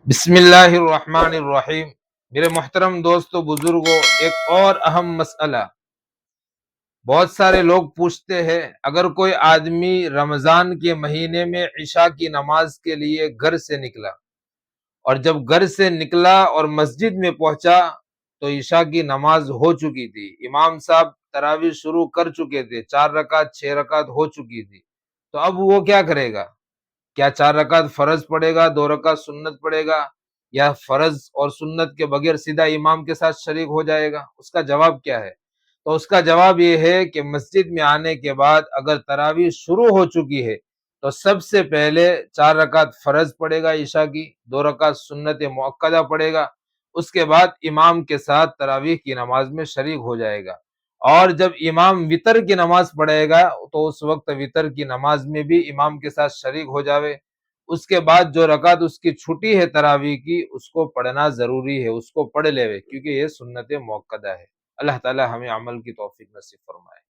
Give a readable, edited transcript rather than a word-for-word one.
بسم اللہ الرحمن الرحیم۔ میرے محترم دوستو بزرگوں، ایک اور اہم مسئلہ بہت سارے لوگ پوچھتے ہیں، اگر کوئی آدمی رمضان کے مہینے میں عشاء کی نماز کے لیے گھر سے نکلا، اور جب گھر سے نکلا اور مسجد میں پہنچا تو عشاء کی نماز ہو چکی تھی، امام صاحب تراویح شروع کر چکے تھے، 4 رکعت 6 رکعت ہو چکی تھی، تو اب وہ کیا کرے گا؟ کیا 4 رکعت فرض پڑے گا، 2 رکعت سنت پڑے گا، یا فرض اور سنت کے بغیر سیدھا امام کے ساتھ شریک ہو جائے گا؟ اس کا جواب کیا ہے؟ تو اس کا جواب یہ ہے کہ مسجد میں آنے کے بعد اگر تراویح شروع ہو چکی ہے تو سب سے پہلے 4 رکعت فرض پڑے گا عشاء کی، 2 رکعت سنت مؤکدہ پڑے گا، اس کے بعد امام کے ساتھ تراویح کی نماز میں شریک ہو جائے گا۔ اور جب امام وطر کی نماز پڑھے گا تو اس وقت وطر کی نماز میں بھی امام کے ساتھ شریک ہو جاوے۔ اس کے بعد جو رکعت اس کی چھٹی ہے تراویح کی، اس کو پڑھنا ضروری ہے، اس کو پڑھ لے، کیونکہ یہ سنت موقدہ ہے۔ اللہ تعالی ہمیں عمل کی توفیق نصیب فرمائے۔